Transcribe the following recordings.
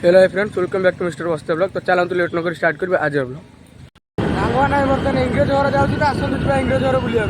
Hello friends, welcome back to mister बस्ते blog. तो चलते लेट नक स्टार्ट करेंगे आज ब्लॉग। सांगवान बर्तमान इंग्रेज घर जाऊँ, आसतु इंग्रेज घर बुलिया।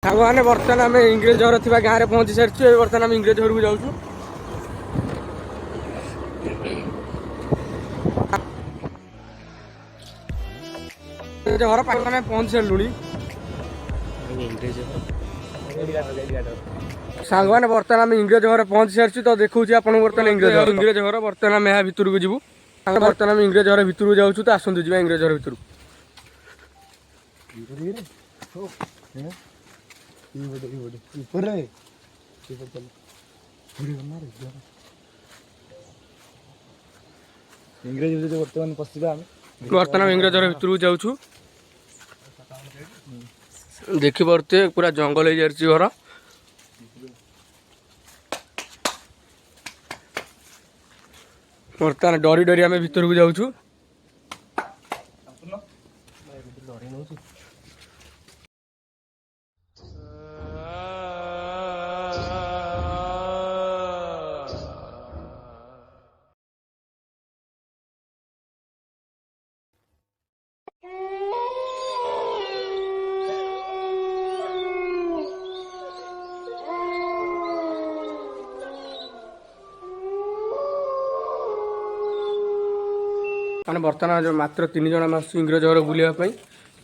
सांगवान बर्तमान आम इंग्रेज घर थी गाँव में पहुंची सारी। बर्तमान आम इंग्रेज घर को जाऊँ। घर पाख में पहुंची सारू। सांगवान बर्तमान आम इंग्रेज घर पहुंची सारी। तो देखा आपको बर्तमान इंग्रेज घर बर्तमान आम यहाँ भितर को जीवु। बर्तमान आम इंग्रेज घर भितर को जाऊँ। तो आसतु जा इंग्रेज घर भितर। इंग्रेज बर्तमान पशिबा बर्तमान इंग्रेज घर भितर को जाऊँ। देखिपे पूरा जंगल हो जाए घर। बर्तमान डरी डरी आम भितर को जाऊँ। मैंने बर्तमान जो मात्र 3 जन आस इंग्रेज घर बुलायापी।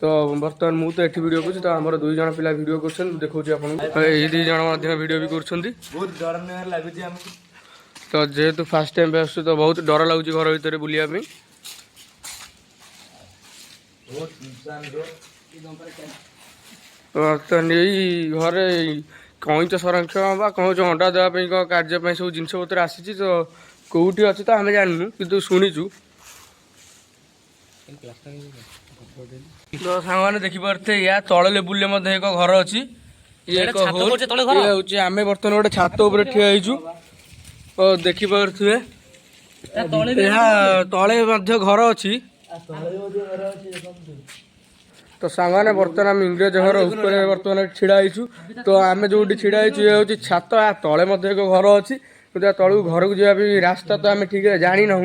तो बर्तमान मुझे ये वीडियो कर, तो आम 2 जन पिला वीडियो कर देखा आपको। ये 2 जन वीडियो भी कर बहुत डर लगुच। तो जेहेतु फास्ट टाइम आस तो बहुत डर लगुच घर भर बुलायापी। बर्तमान यही घरे कईच संरक्षण कौच अंडा देवाई कार्य सब जिनपतर आसी। तो कौटी अच्छी तो आम जानू कि शुणीचु। तो सांग देखिपे या तल लेवुल एक घर अच्छी। आम बर्तमान गोटे छात उपर ठिया तो देखिपे तले घर अच्छी। तो सांगने बर्तमान आम इंग्रेज घर ऊपर बर्तमान छिड़ा होइछु। तो आम जो छिड़ा होइछु ये हूँ छात। आ तले एक घर अच्छी। तलू घर को जावाई रास्ता तो आम ठीक जानी ना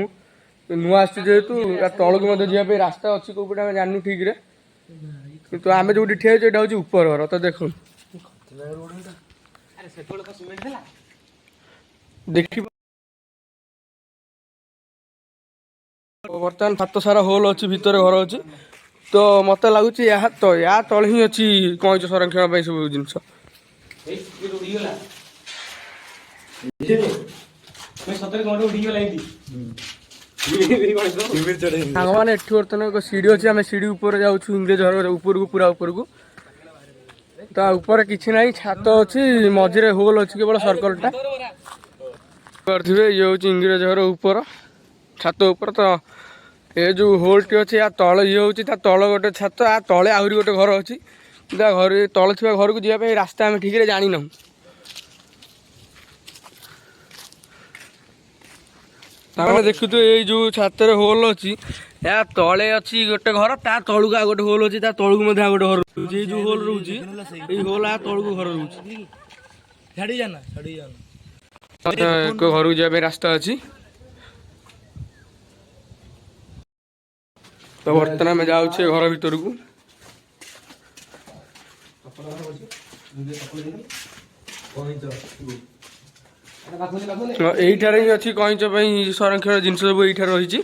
नुआ आस जेहेतु तलू जावाई रास्ता अच्छी कौपटे आम जानू ठीक रे। किंतु आम जो ठिया ये हूँ ऊपर घर। तो देख देखिए बर्तमान हाथ सारा होल अच्छी भितर घर अच्छी। तो मत लगुच तो या तल ही अच्छी कईच संरक्षण सब जिन मैंने एठी बर्तमान एक सीढ़ी अच्छी। आम सीढ़ी ऊपर जाऊँ इंग्रेज घर ऊपर को पूरा ऊपर को। तो ऊपर किसी ना छात अच्छी मझे होल अच्छी केवल सर्कलटा ये हूँ इंग्रेज घर ऊपर छात ऊपर। तो ये जो होल टी अच्छे या तल ये हूँ तल गोटे छात आ तले आहरी गोटे घर अच्छी। घर तले थी घर को जावाई रास्ता आम ठीक जानी ना। मैंने देखु तो ये जो छात होल अच्छी या तले अच्छी गोटे घर ता तलू आ गोटे होल अच्छी तलू गोटे घर रोचे। जो होल रोचे होल आ तलू घर रोचे। एक घर को जावाई रास्ता अच्छी। तो बर्तमान आम जाऊे घर भर को। यहीठार ही अच्छी कईच संरक्षण जिन सब यहीठार रही।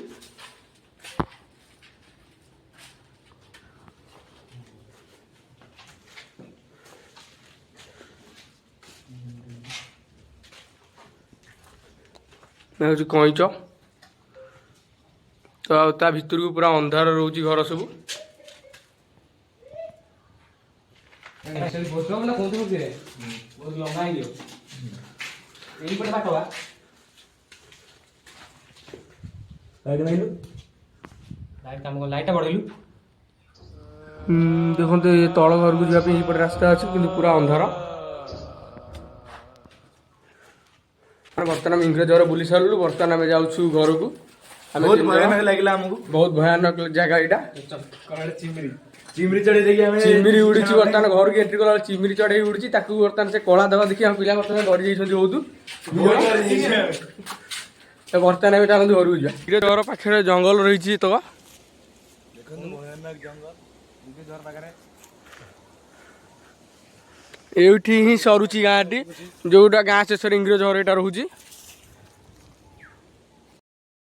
ହେଉଛି କଇଁଚ। ତ ଆଉ ତା ଭିତରକୁ ପୁରା ଅନ୍ଧାର ରହୁଛି ଘର ସବୁ। ଦେଖନ୍ତୁ ଏ ତଳ ଘରକୁ ଯିବା ପାଇଁ ଏଇପଟେ ରାସ୍ତା ଅଛି, କିନ୍ତୁ ପୁରା ଅନ୍ଧାର। ବର୍ତ୍ତମାନ ଆମେ ଇଂରେଜ ଘର ବୁଲି ସାରିଲୁ। ବର୍ତ୍ତମାନ ଆମେ ଯାଉଛୁ ଘରକୁ। ଆମେ ବହୁତ ତିନି ଜଣ। ଭୟାନକ ଲାଗିଲା ଆମକୁ। ବହୁତ ଭୟାନକ ଜାଗା ଏଇଟା। ଚିମିରି ଚଢେଇ ଦେଇକି ଆମେ ଚିମିରି ଉଡିଛି। ବର୍ତ୍ତମାନ ଘରକୁ ଏଣ୍ଟ୍ରି କଲା ବେଳେ ଚିମିରି ଚଢେଇ ଉଡିଛି। ତାକୁ ବର୍ତ୍ତମାନ ସେ କଳା ଦେବା ଦେଖି ଆମ ପିଲା ବର୍ତ୍ତମାନ ଡରି ଯାଇଛନ୍ତି ବହୁତ। ତ ବର୍ତ୍ତମାନ ଆମେ ଚାଲନ୍ତୁ ଘରକୁ ଯିବା। ଇଂରେଜ ଘର ପାଖରେ ଜଙ୍ଗଲ ରହିଛି ତ। ଦେଖନ୍ତୁ ଭୟାନକ ଜଙ୍ଗଲ ଇଂରେଜ ଘର ପାଖରେ। ଏଇଠି ହିଁ ସରୁଛି ଗାଁଟି, ଯୋଉଟା ଗାଁ ଶେଷରେ ଇଂରେଜ ଘର ଏଇଟା ରହୁଛି।